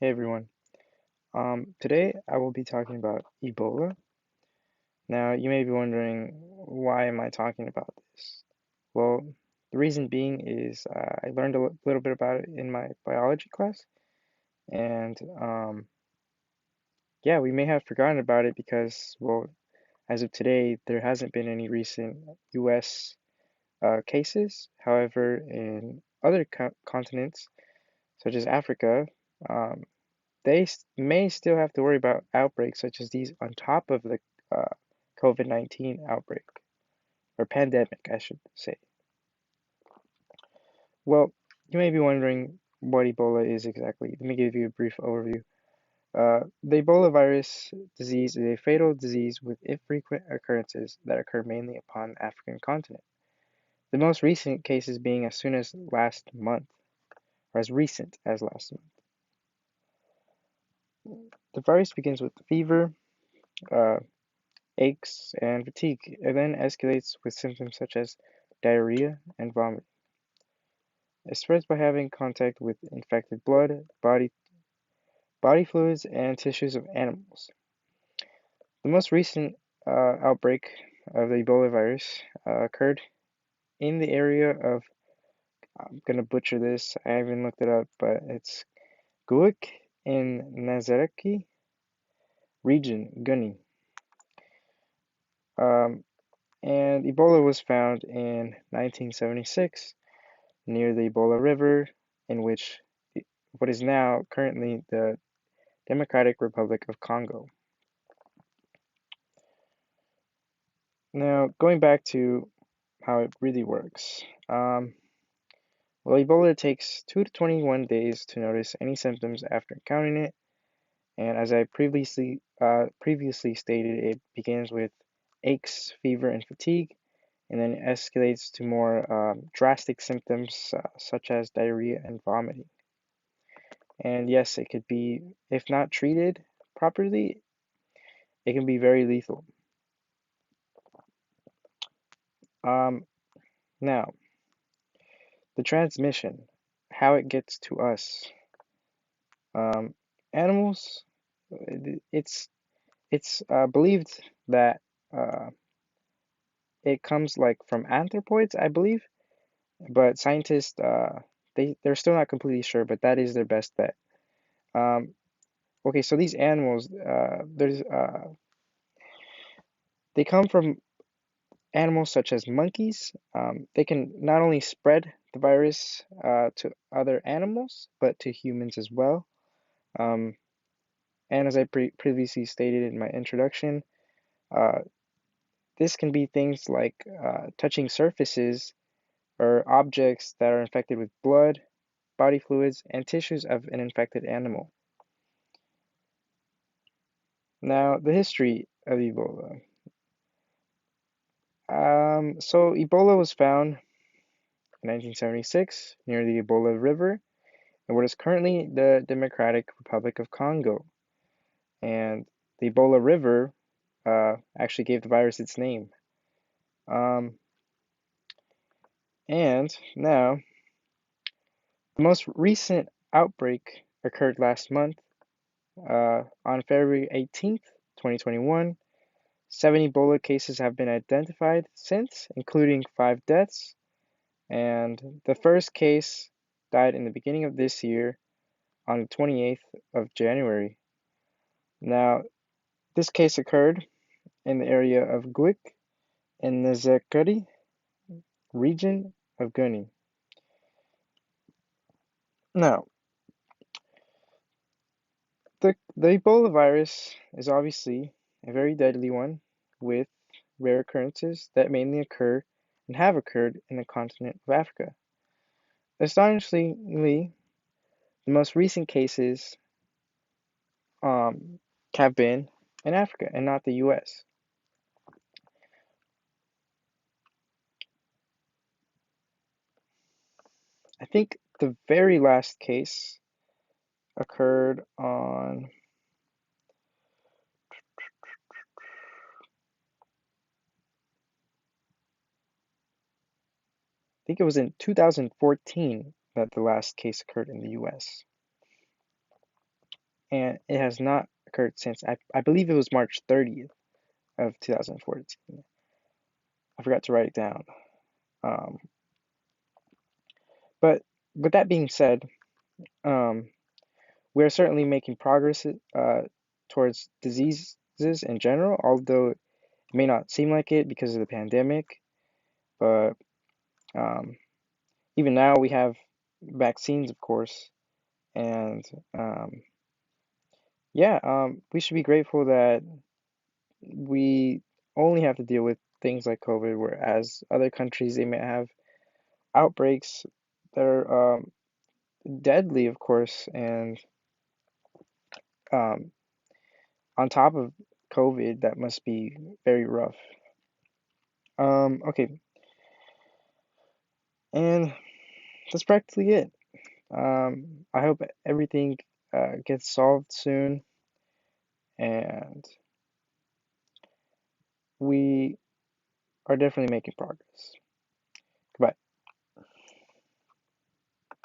Hey everyone. Today I will be talking about Ebola. Now, you may be wondering, why am I talking about this? Well, the reason being is I learned a little bit about it in my biology class, and yeah, we may have forgotten about it because, well, as of today, there hasn't been any recent US cases. However, in other continents, such as Africa, um, may still have to worry about outbreaks such as these on top of the uh, COVID-19 outbreak or pandemic, I should say. Well, you may be wondering what Ebola is exactly. Let me give you a brief overview. The Ebola virus disease is a fatal disease with infrequent occurrences that occur mainly upon the African continent. The most recent cases being as soon as last month, or as recent as last month. The virus begins with fever, uh, aches, and fatigue. It then escalates with symptoms such as diarrhea and vomiting. It spreads by having contact with infected blood, body fluids, and tissues of animals. The most recent outbreak of the Ebola virus occurred in the area of, I'm going to butcher this, I haven't looked it up, but it's Guik in Nazareki region, Guni. Um, and Ebola was found in 1976 near the Ebola River, in which what is now currently the Democratic Republic of Congo. Now, going back to how it really works. Well, Ebola takes 2 to 21 days to notice any symptoms after encountering it, and as I previously stated, it begins with aches, fever, and fatigue, and then escalates to more drastic symptoms such as diarrhea and vomiting. And yes, it could be, if not treated properly, it can be very lethal. Um, Now, the transmission, how it gets to us. Um, Animals, it's believed that uh, it comes like from anthropoids, I believe, but scientists they're still not completely sure, but that is their best bet. Um, okay, so these animals, they come from animals such as monkeys. They can not only spread the virus to other animals, but to humans as well. Um, and as I previously stated in my introduction, uh, this can be things like touching surfaces or objects that are infected with blood, body fluids, and tissues of an infected animal. Now, the history of Ebola. So Ebola was found in 1976 near the Ebola River in what is currently the Democratic Republic of Congo. And the Ebola River actually gave the virus its name. Um, and now, the most recent outbreak occurred last month on February 18th, 2021. 7 Ebola cases have been identified since, including 5 deaths. And the first case died in the beginning of this year on the 28th of January. Now, this case occurred in the area of Guik in the Zekeri region of Guni. Now, the Ebola virus is obviously a very deadly one with rare occurrences that mainly occur and have occurred in the continent of Africa. Astonishingly, the most recent cases um, have been in Africa and not the US. I think the very last case occurred on, I think it was in 2014 that the last case occurred in the US. and it has not occurred since I believe it was March 30th of 2014. I forgot to write it down. Um, but with that being said, um, we're certainly making progress towards diseases in general, although it may not seem like it because of the pandemic. But um, even now, we have vaccines, of course, and um, yeah, we should be grateful that we only have to deal with things like COVID, whereas other countries they may have outbreaks that are deadly, of course, and um, on top of COVID, that must be very rough. Okay, and that's practically it. I hope everything gets solved soon, and we are definitely making progress. Goodbye.